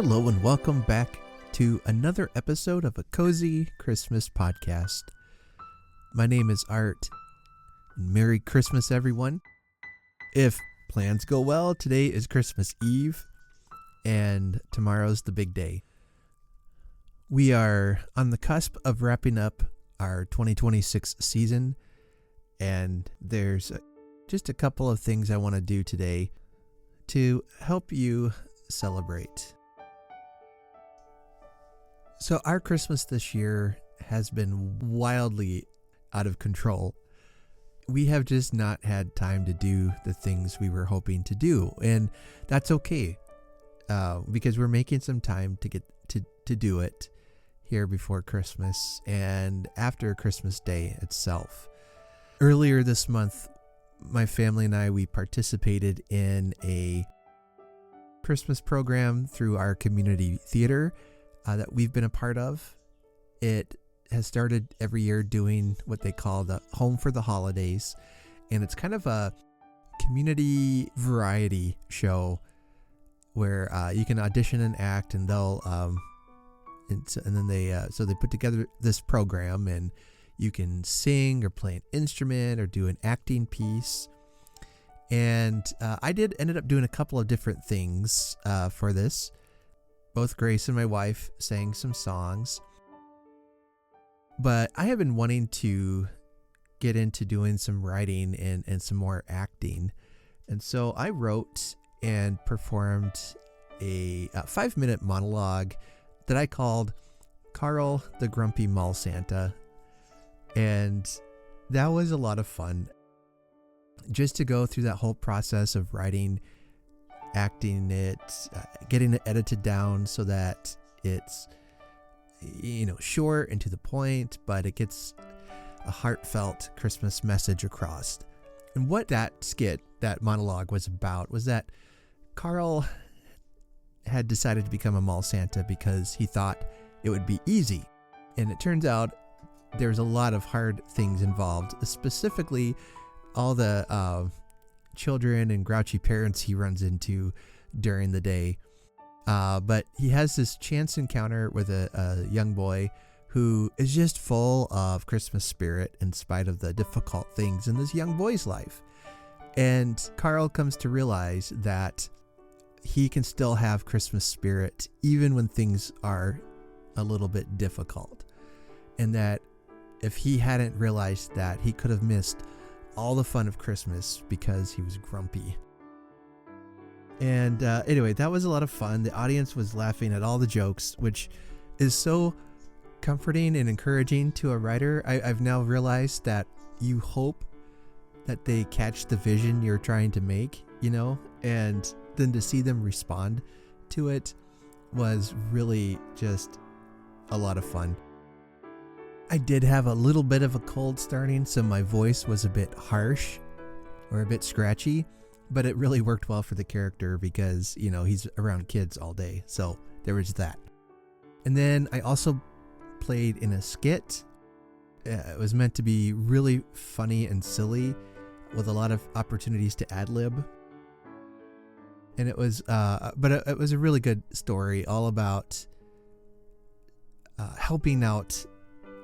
Hello and welcome back to another episode of a cozy Christmas podcast. My name is Art. Merry Christmas, everyone. If plans go well, today is Christmas Eve and tomorrow's the big day. We are on the cusp of wrapping up our 2026 season, and there's just a couple of things I want to do today to help you celebrate. So our Christmas this year has been wildly out of control. We have just not had time to do the things we were hoping to do, and that's okay, because we're making some time to get to do it here before Christmas and after Christmas Day itself. Earlier this month, my family and we participated in a Christmas program through our community theater that we've been a part of. It has started every year doing what they call the Home for the Holidays, and it's kind of a community variety show where you can audition and act, and they'll they put together this program, and you can sing or play an instrument or do an acting piece. And I ended up doing a couple of different things for this. Both Grace and my wife sang some songs. But I have been wanting to get into doing some writing and some more acting. And so I wrote and performed a 5-minute monologue that I called Carl the Grumpy Mall Santa. And that was a lot of fun. Just to go through that whole process of writing, acting it, getting it edited down so that it's, short and to the point, but it gets a heartfelt Christmas message across. And what that monologue was about was that Carl had decided to become a mall Santa because he thought it would be easy. And it turns out there's a lot of hard things involved, specifically all the children and grouchy parents he runs into during the day. But he has this chance encounter with a young boy who is just full of Christmas spirit in spite of the difficult things in this young boy's life. And Carl comes to realize that he can still have Christmas spirit even when things are a little bit difficult. And that if he hadn't realized that, he could have missed all the fun of Christmas because he was grumpy. And anyway, that was a lot of fun. The audience was laughing at all the jokes, which is so comforting and encouraging to a writer. I've now realized that you hope that they catch the vision you're trying to make, and then to see them respond to it was really just a lot of fun. I did have a little bit of a cold starting, so my voice was a bit harsh or a bit scratchy, but it really worked well for the character because, he's around kids all day. So there was that. And then I also played in a skit. It was meant to be really funny and silly with a lot of opportunities to ad-lib. And it was, it was a really good story all about helping out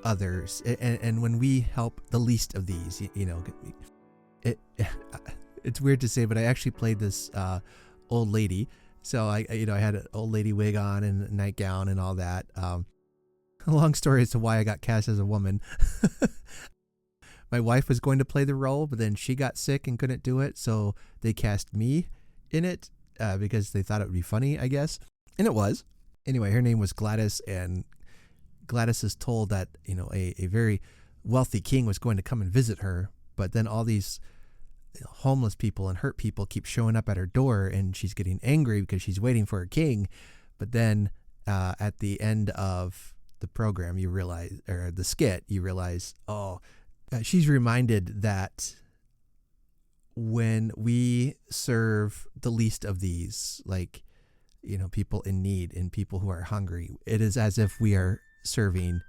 others, and when we help the least of these, it's weird to say, but I actually played this old lady. So I had an old lady wig on and a nightgown and all that. A long story as to why I got cast as a woman. My wife was going to play the role, but then she got sick and couldn't do it, so they cast me in it because they thought it would be funny, I guess, and it was. Anyway, her name was Gladys, and Gladys is told that, a very wealthy king was going to come and visit her, but then all these homeless people and hurt people keep showing up at her door, and she's getting angry because she's waiting for a king. But then at the end of the program, you realize, or the skit, you realize, she's reminded that when we serve the least of these, like, people in need and people who are hungry, it is as if we are serving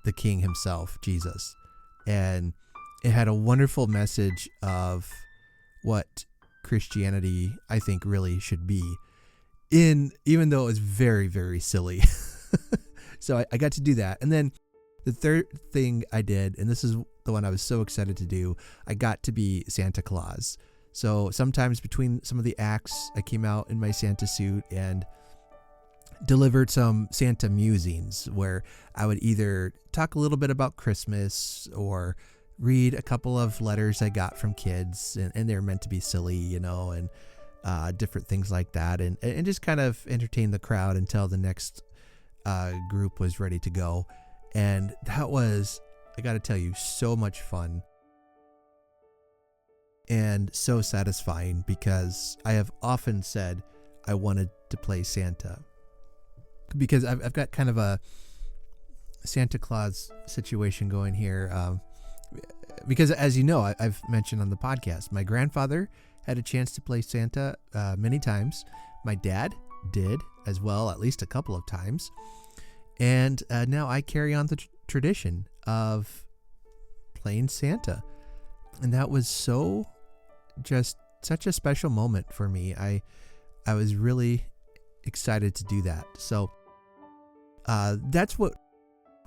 the King himself, Jesus. And it had a wonderful message of what Christianity, I think, really should be. even though it was very, very silly. So I got to do that. And then the third thing I did, and this is the one I was so excited to do, I got to be Santa Claus. So sometimes between some of the acts, I came out in my Santa suit and delivered some Santa musings where I would either talk a little bit about Christmas or read a couple of letters I got from kids, and they're meant to be silly, and different things like that, and just kind of entertain the crowd until the next group was ready to go. And that was, I got to tell you, so much fun and so satisfying, because I have often said I wanted to play Santa, because I've got kind of a Santa Claus situation going here. Because as you know, I've mentioned on the podcast, my grandfather had a chance to play Santa many times. My dad did as well, at least a couple of times. And now I carry on the tradition of playing Santa. And that was just such a special moment for me. I was really excited to do that. So that's what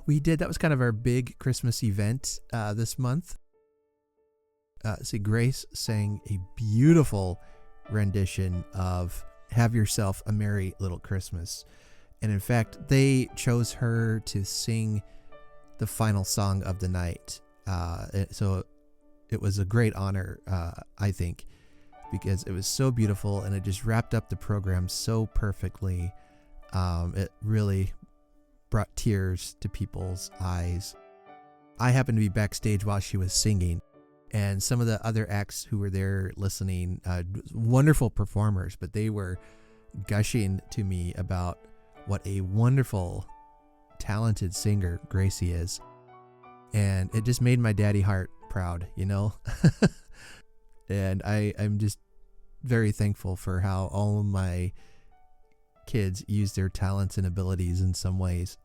we did. That was kind of our big Christmas event this month. See, Grace sang a beautiful rendition of Have Yourself a Merry Little Christmas. And in fact, they chose her to sing the final song of the night. So it was a great honor, I think, because it was so beautiful and it just wrapped up the program so perfectly. It really brought tears to people's eyes. I happened to be backstage while she was singing, and some of the other acts who were there listening, wonderful performers, but they were gushing to me about what a wonderful, talented singer Gracie is. And it just made my daddy heart proud, And I'm just very thankful for how all of my kids use their talents and abilities in some ways.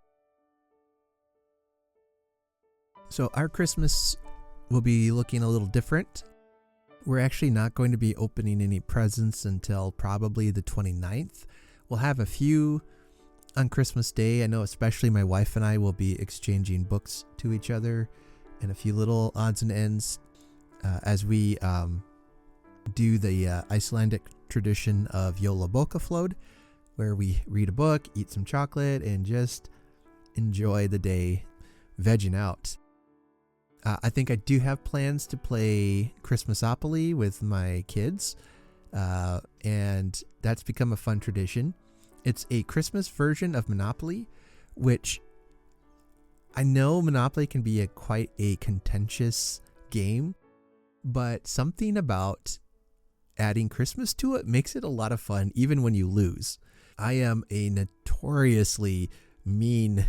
So our Christmas will be looking a little different. We're actually not going to be opening any presents until probably the 29th. We'll have a few on Christmas Day. I know especially my wife and I will be exchanging books to each other and a few little odds and ends as we do the Icelandic tradition of Jólabókaflóð, where we read a book, eat some chocolate, and just enjoy the day vegging out. I think I do have plans to play Christmasopoly with my kids, and that's become a fun tradition. It's a Christmas version of Monopoly, which I know Monopoly can be quite a contentious game, but something about adding Christmas to it makes it a lot of fun, even when you lose. I am a notoriously mean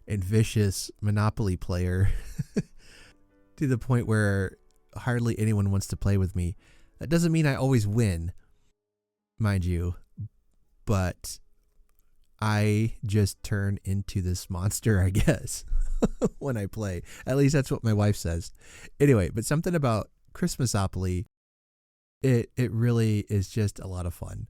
and vicious Monopoly player to the point where hardly anyone wants to play with me. That doesn't mean I always win, mind you, but I just turn into this monster, I guess, when I play. At least that's what my wife says. Anyway, but something about Christmasopoly, it really is just a lot of fun.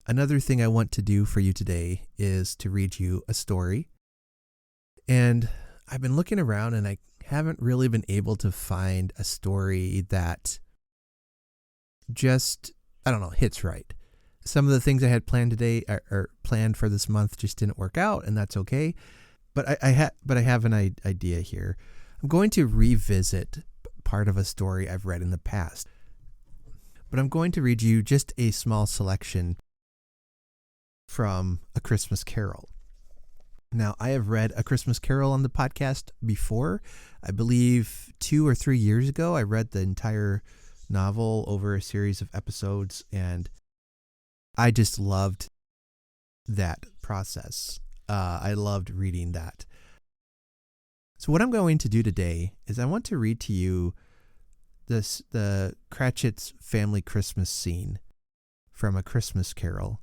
Another thing I want to do for you today is to read you a story. And I've been looking around and I haven't really been able to find a story that just, hits right. Some of the things I had planned today or planned for this month just didn't work out, and that's okay. But I have an idea here. I'm going to revisit part of a story I've read in the past. But I'm going to read you just a small selection from A Christmas Carol. Now, I have read A Christmas Carol on the podcast before. I believe 2 or 3 years ago, I read the entire novel over a series of episodes, and I just loved that process. I loved reading that. So what I'm going to do today is I want to read to you the Cratchit's family Christmas scene from A Christmas Carol.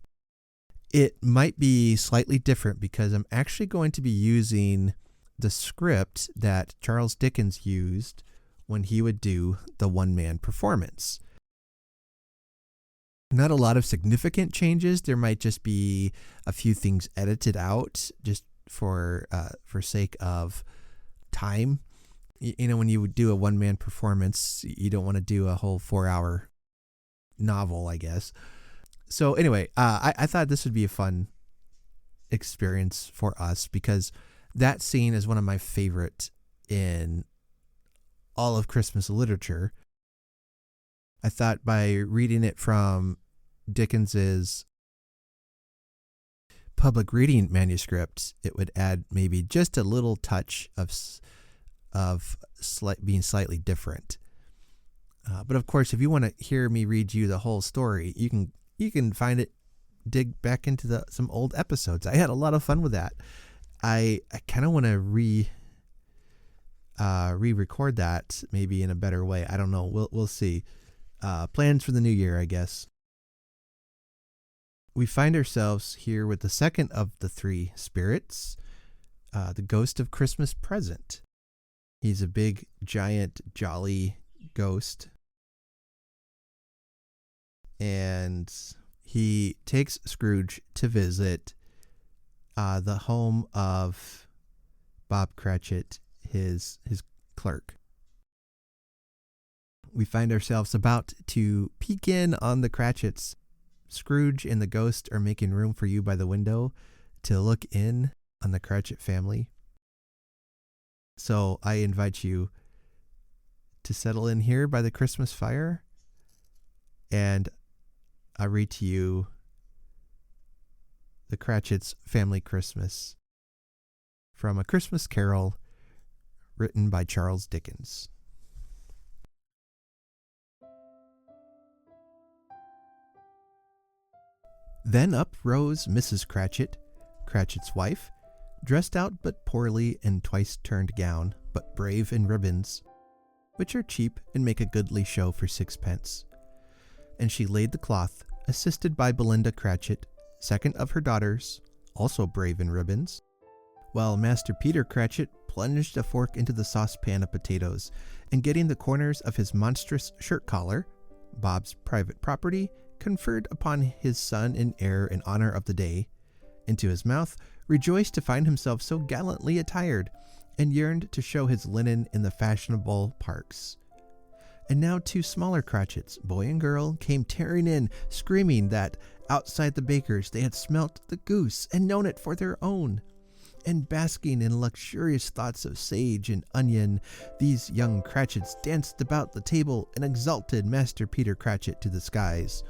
It might be slightly different because I'm actually going to be using the script that Charles Dickens used when he would do the one-man performance. Not a lot of significant changes. There might just be a few things edited out just for sake of time. When you would do a one-man performance, you don't want to do a whole 4-hour novel, I guess. So anyway, I thought this would be a fun experience for us because that scene is one of my favorite in all of Christmas literature. I thought by reading it from Dickens's public reading manuscript, it would add maybe just a little touch of being slightly different. But of course, if you want to hear me read you the whole story, you can find it, dig back into some old episodes. I had a lot of fun with that. I kind of want to re-record that maybe in a better way. I don't know. We'll see. Plans for the new year, I guess. We find ourselves here with the second of the three spirits, the ghost of Christmas Present. He's a big, giant, jolly ghost. And he takes Scrooge to visit the home of Bob Cratchit, his clerk. We find ourselves about to peek in on the Cratchits. Scrooge and the ghost are making room for you by the window to look in on the Cratchit family. So I invite you to settle in here by the Christmas fire, and I read to you the Cratchits' Family Christmas from A Christmas Carol written by Charles Dickens. Then up rose Mrs. Cratchit, Cratchit's wife, dressed out but poorly in twice-turned gown, but brave in ribbons, which are cheap and make a goodly show for 6 pence. And she laid the cloth, assisted by Belinda Cratchit, second of her daughters, also brave in ribbons, while Master Peter Cratchit plunged a fork into the saucepan of potatoes, and getting the corners of his monstrous shirt collar, Bob's private property, conferred upon his son and heir in honor of the day, into his mouth, rejoiced to find himself so gallantly attired, and yearned to show his linen in the fashionable parks. And now 2 smaller Cratchits, boy and girl, came tearing in, screaming that outside the baker's they had smelt the goose and known it for their own. And basking in luxurious thoughts of sage and onion, these young Cratchits danced about the table and exalted Master Peter Cratchit to the skies,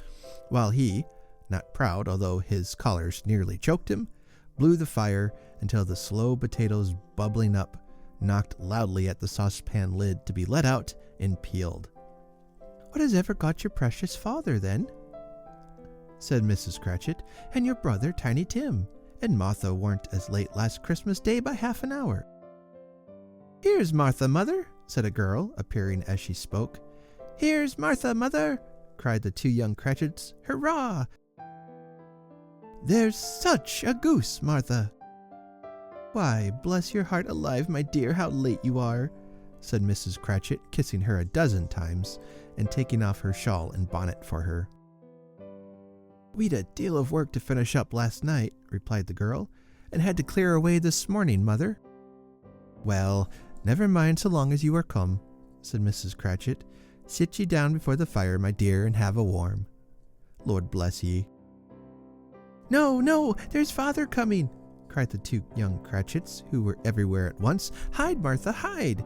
while he, not proud although his collars nearly choked him, blew the fire until the slow potatoes bubbling up knocked loudly at the saucepan lid to be let out and peeled. "What has ever got your precious father, then?" said Mrs. Cratchit, "and your brother Tiny Tim, and Martha weren't as late last Christmas Day by half an hour." "Here's Martha, mother," said a girl, appearing as she spoke. "Here's Martha, mother," cried the 2 young Cratchits. "Hurrah! There's such a goose, Martha." "Why, bless your heart alive, my dear, how late you are," said Mrs. Cratchit, kissing her a dozen times, and taking off her shawl and bonnet for her. "We'd a deal of work to finish up last night," replied the girl, "and had to clear away this morning, mother." "Well, never mind so long as you are come," said Mrs. Cratchit. "Sit ye down before the fire, my dear, and have a warm. Lord bless ye." "No, no, there's father coming," cried the 2 young Cratchits, who were everywhere at once. "Hide, Martha, hide."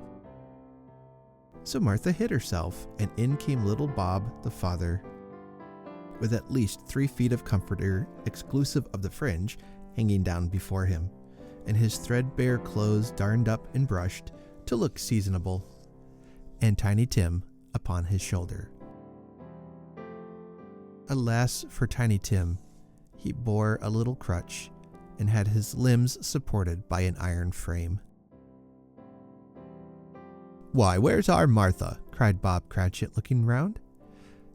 So Martha hid herself, and in came little Bob, the father, with at least 3 feet of comforter, exclusive of the fringe, hanging down before him, and his threadbare clothes darned up and brushed to look seasonable, and Tiny Tim upon his shoulder. Alas for Tiny Tim, he bore a little crutch, and had his limbs supported by an iron frame. "Why, where's our Martha?" cried Bob Cratchit, looking round.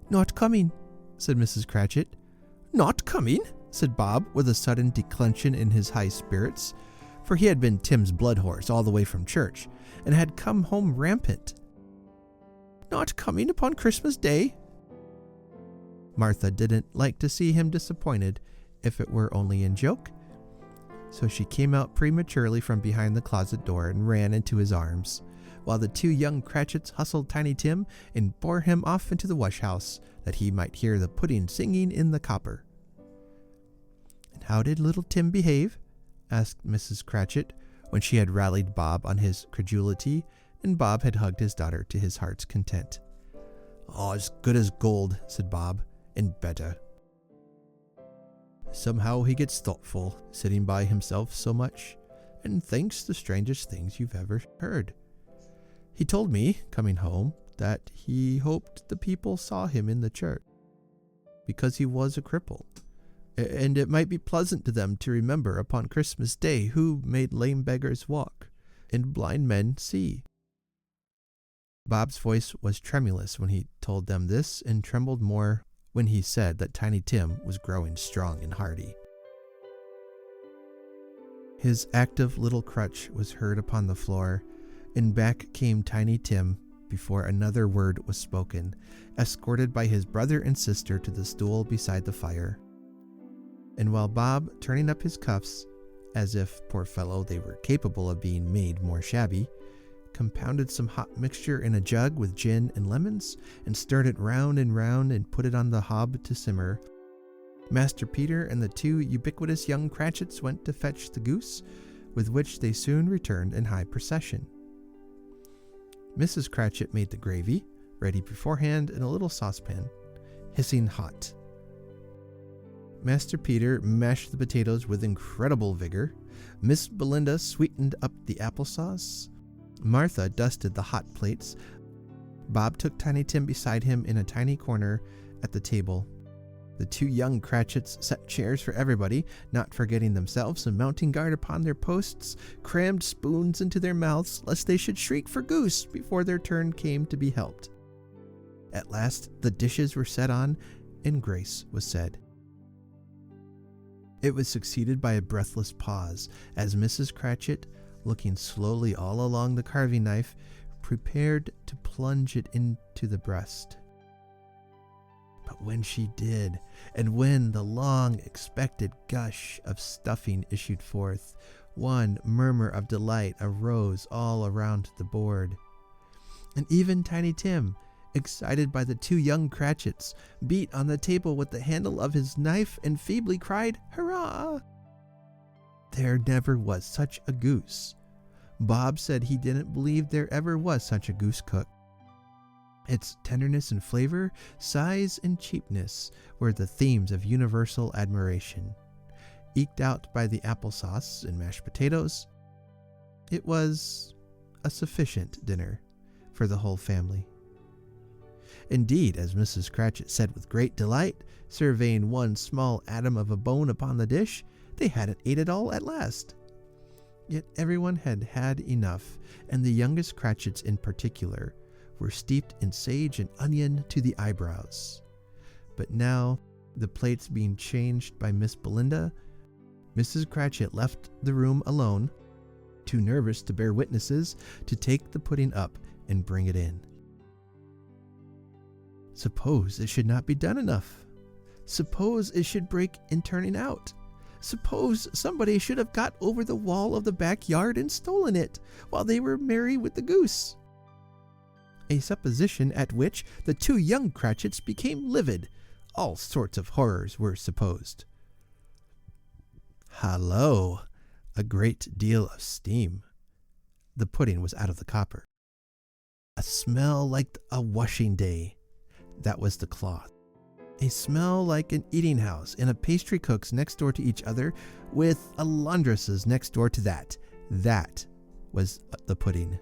"Not coming," said Mrs. Cratchit. "Not coming?" said Bob, with a sudden declension in his high spirits, for he had been Tim's blood horse all the way from church, and had come home rampant. not coming upon Christmas Day?" Martha didn't like to see him disappointed, if it were only in joke, so she came out prematurely from behind the closet door and ran into his arms, while the two young Cratchits hustled Tiny Tim and bore him off into the wash-house, that he might hear the pudding singing in the copper. "And how did little Tim behave?" asked Mrs. Cratchit, when she had rallied Bob on his credulity, and Bob had hugged his daughter to his heart's content. "Oh, as good as gold," said Bob, "and better. Somehow he gets thoughtful, sitting by himself so much, and thinks the strangest things you've ever heard. He told me, coming home, that he hoped the people saw him in the church, because he was a cripple, and it might be pleasant to them to remember upon Christmas Day who made lame beggars walk, and blind men see." Bob's voice was tremulous when he told them this, and trembled more when he said that Tiny Tim was growing strong and hearty. His active little crutch was heard upon the floor, and back came Tiny Tim before another word was spoken, escorted by his brother and sister to the stool beside the fire. And while Bob, turning up his cuffs, as if, poor fellow, they were capable of being made more shabby, compounded some hot mixture in a jug with gin and lemons, and stirred it round and put it on the hob to simmer, Master Peter and the two ubiquitous young Cratchits went to fetch the goose, with which they soon returned in high procession. Mrs. Cratchit made the gravy, ready beforehand in a little saucepan, hissing hot. Master Peter mashed the potatoes with incredible vigor. Miss Belinda sweetened up the applesauce. Martha dusted the hot plates. Bob took Tiny Tim beside him in a tiny corner at the table. The two young Cratchits set chairs for everybody, not forgetting themselves, and mounting guard upon their posts, crammed spoons into their mouths, lest they should shriek for goose before their turn came to be helped. At last the dishes were set on, and grace was said. It was succeeded by a breathless pause, as Mrs. Cratchit, looking slowly all along the carving knife, prepared to plunge it into the breast. But when she did, and when the long-expected gush of stuffing issued forth, one murmur of delight arose all around the board. And even Tiny Tim, excited by the two young Cratchits, beat on the table with the handle of his knife and feebly cried, "Hurrah!" There never was such a goose. Bob said he didn't believe there ever was such a goose cook. Its tenderness and flavor, size and cheapness were the themes of universal admiration. Eked out by the applesauce and mashed potatoes, it was a sufficient dinner for the whole family. Indeed, as Mrs. Cratchit said with great delight, surveying one small atom of a bone upon the dish, they hadn't ate it all at last. Yet everyone had had enough, and the youngest Cratchits in particular were steeped in sage and onion to the eyebrows. But now, the plates being changed by Miss Belinda, Mrs. Cratchit left the room alone, too nervous to bear witnesses, to take the pudding up and bring it in. Suppose it should not be done enough? Suppose it should break in turning out? Suppose somebody should have got over the wall of the backyard and stolen it, while they were merry with the goose? A supposition at which the two young Cratchits became livid. All sorts of horrors were supposed. Hallo! A great deal of steam. The pudding was out of the copper. A smell like a washing day. That was the cloth. A smell like an eating house and a pastry cook's next door to each other, with a laundress's next door to that. That was the pudding.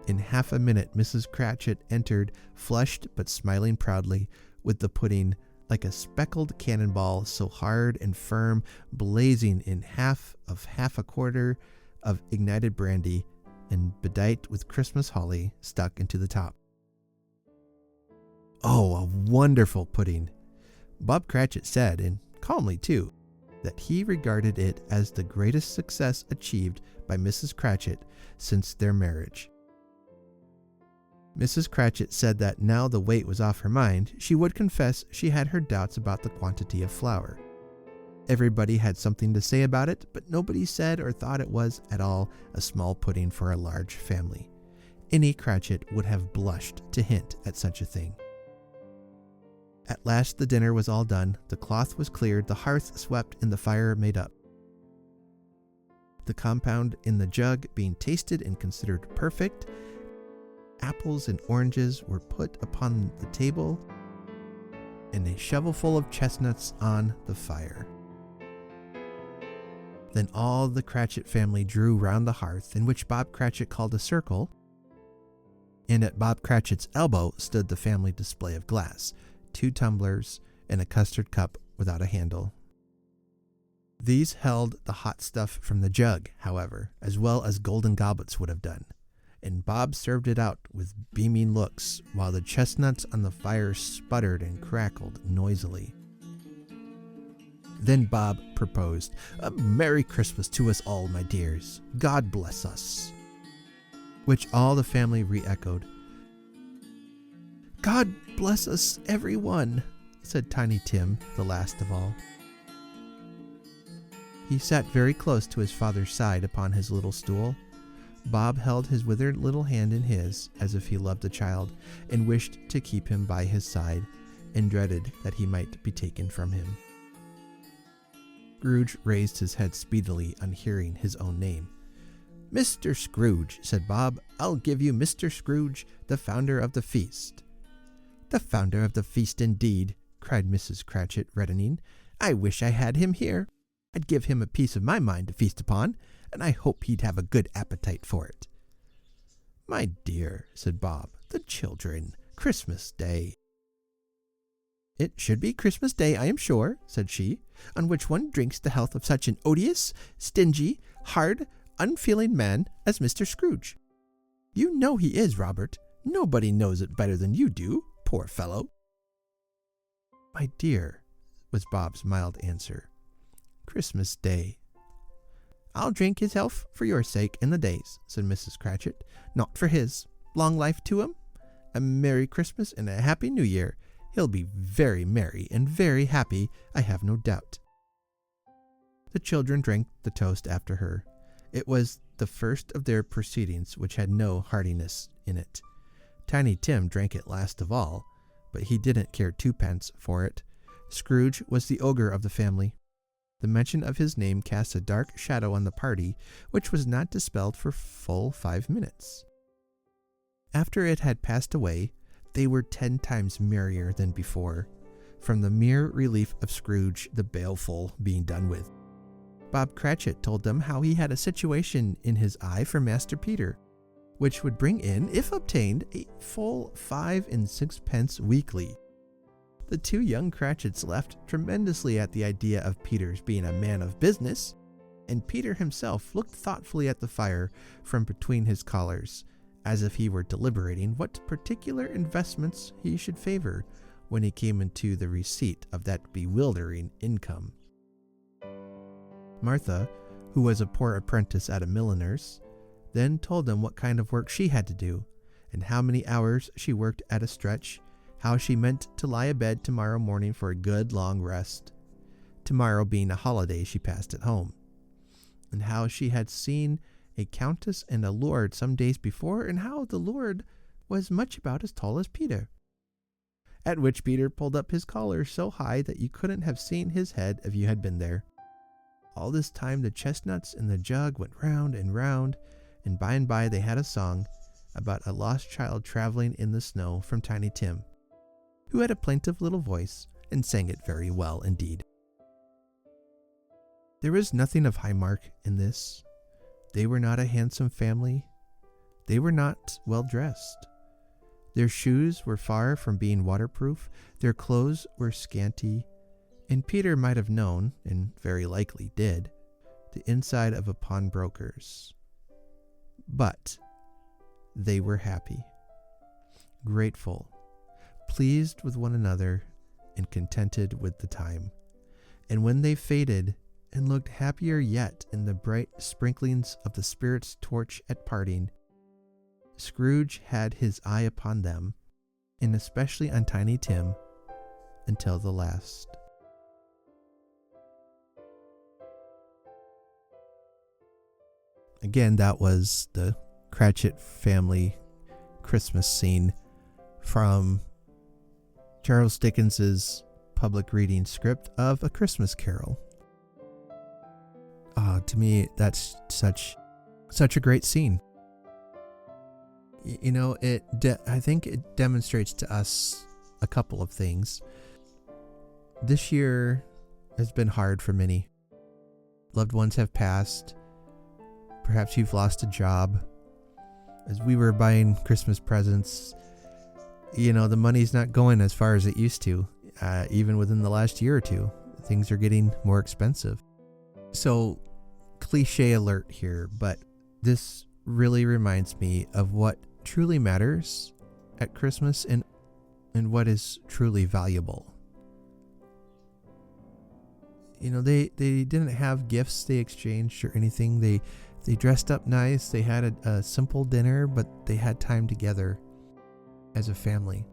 In half a minute, Mrs. Cratchit entered, flushed but smiling proudly, with the pudding, like a speckled cannonball, so hard and firm, blazing in half a quarter of ignited brandy, and bedight with Christmas holly stuck into the top. Oh, a wonderful pudding! Bob Cratchit said, and calmly too, that he regarded it as the greatest success achieved by Mrs. Cratchit since their marriage. Mrs. Cratchit said that now the weight was off her mind, she would confess she had her doubts about the quantity of flour. Everybody had something to say about it, but nobody said or thought it was at all a small pudding for a large family. Any Cratchit would have blushed to hint at such a thing. At last the dinner was all done, the cloth was cleared, the hearth swept, and the fire made up. The compound in the jug being tasted and considered perfect, apples and oranges were put upon the table, and a shovelful of chestnuts on the fire. Then all the Cratchit family drew round the hearth, in which Bob Cratchit called a circle, and at Bob Cratchit's elbow stood the family display of glass, 2 tumblers, and a custard cup without a handle. These held the hot stuff from the jug, however, as well as golden goblets would have done, and Bob served it out with beaming looks, while the chestnuts on the fire sputtered and crackled noisily. Then Bob proposed, "A Merry Christmas to us all, my dears. God bless us." Which all the family re-echoed. "God bless us, everyone," said Tiny Tim, the last of all. He sat very close to his father's side upon his little stool. Bob held his withered little hand in his, as if he loved the child, and wished to keep him by his side, and dreaded that he might be taken from him. Scrooge raised his head speedily on hearing his own name. "Mr. Scrooge," said Bob, "I'll give you Mr. Scrooge, the founder of the feast." "The founder of the feast, indeed," cried Mrs. Cratchit, reddening. "I wish I had him here. I'd give him a piece of my mind to feast upon, and I hope he'd have a good appetite for it." "My dear," said Bob, "the children, Christmas Day." "It should be Christmas Day, I am sure," said she, "on which one drinks the health of such an odious, stingy, hard, unfeeling man as Mr. Scrooge. You know he is, Robert. Nobody knows it better than you do, poor fellow." "My dear," was Bob's mild answer, "Christmas Day." "I'll drink his health for your sake in the days," said Mrs. Cratchit, "not for his. Long life to him. A Merry Christmas and a Happy New Year. He'll be very merry and very happy, I have no doubt." The children drank the toast after her. It was the first of their proceedings which had no heartiness in it. Tiny Tim drank it last of all, but he didn't care 2 pence for it. Scrooge was the ogre of the family. The mention of his name cast a dark shadow on the party, which was not dispelled for full 5 minutes. After it had passed away, they were 10 times merrier than before, from the mere relief of Scrooge the baleful being done with. Bob Cratchit told them how he had a situation in his eye for Master Peter, which would bring in, if obtained, a full 5 and 6 pence weekly. The 2 young Cratchits laughed tremendously at the idea of Peter's being a man of business, and Peter himself looked thoughtfully at the fire from between his collars, as if he were deliberating what particular investments he should favor when he came into the receipt of that bewildering income. Martha, who was a poor apprentice at a milliner's, then told them what kind of work she had to do, and how many hours she worked at a stretch, how she meant to lie abed tomorrow morning for a good long rest, tomorrow being a holiday she passed at home, and how she had seen a countess and a lord some days before, and how the lord was much about as tall as Peter. At which Peter pulled up his collar so high that you couldn't have seen his head if you had been there. All this time the chestnuts in the jug went round, and by they had a song about a lost child traveling in the snow from Tiny Tim, who had a plaintive little voice and sang it very well indeed. There was nothing of high mark in this. They were not a handsome family. They were not well dressed. Their shoes were far from being waterproof. Their clothes were scanty, and Peter might have known, and very likely did, the inside of a pawnbroker's. But they were happy, grateful, pleased with one another, and contented with the time. And when they faded, and looked happier yet in the bright sprinklings of the Spirit's torch at parting, Scrooge had his eye upon them, and especially on Tiny Tim, until the last. Again, that was the Cratchit family Christmas scene from Charles Dickens's public reading script of A Christmas Carol. To me, that's such a great scene. You know, I think it demonstrates to us a couple of things. This year has been hard for many. Loved ones have passed. Perhaps you've lost a job. As we were buying Christmas presents, you know, the money's not going as far as it used to. Even within the last year or two, things are getting more expensive. So, cliche alert here, but this really reminds me of what truly matters at Christmas and what is truly valuable. You know, they didn't have gifts they exchanged or anything. They dressed up nice. They had a simple dinner, but they had time together as a family.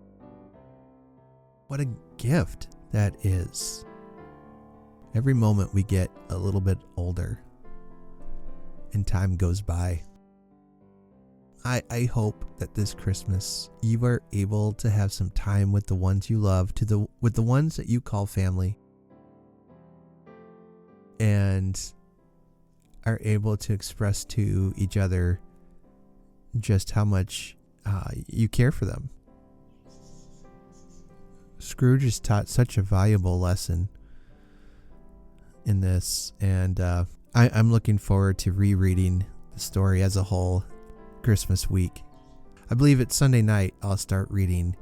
What a gift that is. Every moment we get a little bit older and time goes by. I hope that this Christmas you are able to have some time with the ones you love, with the ones that you call family, and are able to express to each other just how much you care for them. Scrooge has taught such a valuable lesson in this, and I'm looking forward to rereading the story as a whole Christmas week. I believe it's Sunday night I'll start reading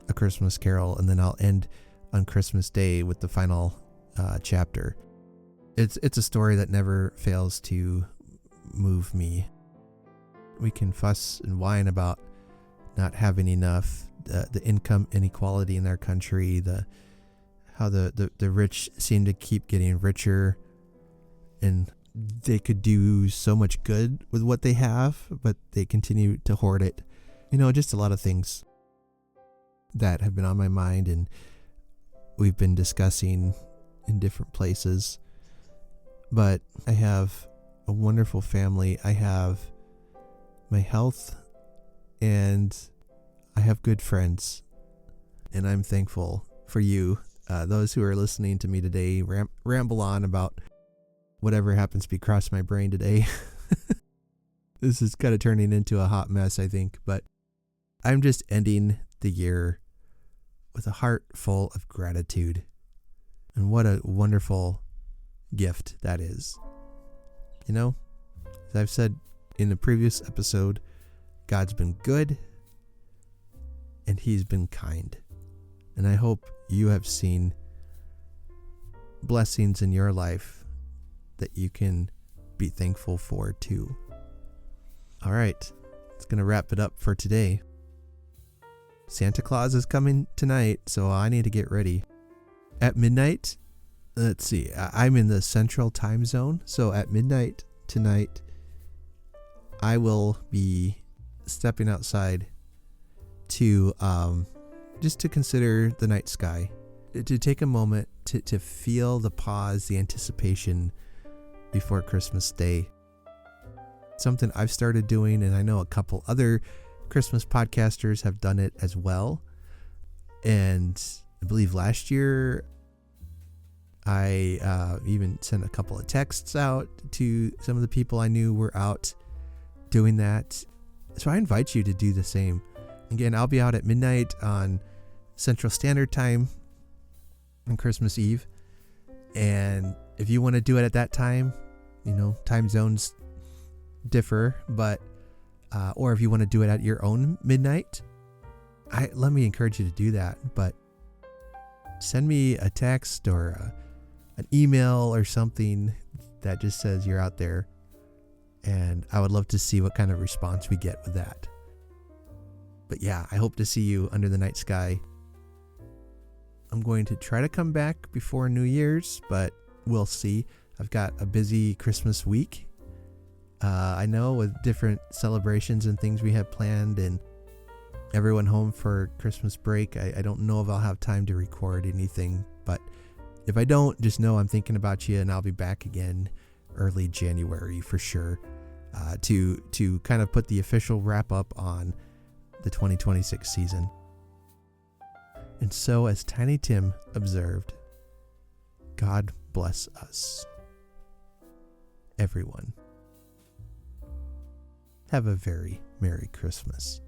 A Christmas Carol, and then I'll end on Christmas Day with the final chapter. It's a story that never fails to move me. We can fuss and whine about not having enough, the income inequality in our country, how the rich seem to keep getting richer, and they could do so much good with what they have, but they continue to hoard it. You know, just a lot of things that have been on my mind and we've been discussing in different places. But I have a wonderful family. I have my health, and I have good friends. And I'm thankful for you, those who are listening to me today, ramble on about whatever happens to be crossing my brain today. This is kind of turning into a hot mess, I think. But I'm just ending the year with a heart full of gratitude. And what a wonderful gift that is. You know, as I've said in the previous episode, God's been good and He's been kind. And I hope you have seen blessings in your life that you can be thankful for too. All right, it's going to wrap it up for today. Santa Claus is coming tonight, so I need to get ready. At midnight, let's see, I'm in the central time zone, so at midnight tonight, I will be stepping outside to just to consider the night sky, to take a moment to feel the pause, the anticipation before Christmas Day. Something I've started doing, and I know a couple other Christmas podcasters have done it as well. And I believe last year I even sent a couple of texts out to some of the people I knew were out doing that. So I invite you to do the same. Again, I'll be out at midnight on Central Standard Time on Christmas Eve. And if you want to do it at that time, you know, time zones differ, but or if you want to do it at your own midnight, let me encourage you to do that. But send me a text or an email or something that just says you're out there, and I would love to see what kind of response we get with that. But yeah, I hope to see you under the night sky. I'm going to try to come back before New Year's, but we'll see. I've got a busy Christmas week. I know with different celebrations and things we have planned and everyone home for Christmas break, I don't know if I'll have time to record anything, but if I don't, just know I'm thinking about you, and I'll be back again early January for sure, to kind of put the official wrap up on the 2026 season. And so, as Tiny Tim observed, God bless us, everyone. Have a very Merry Christmas.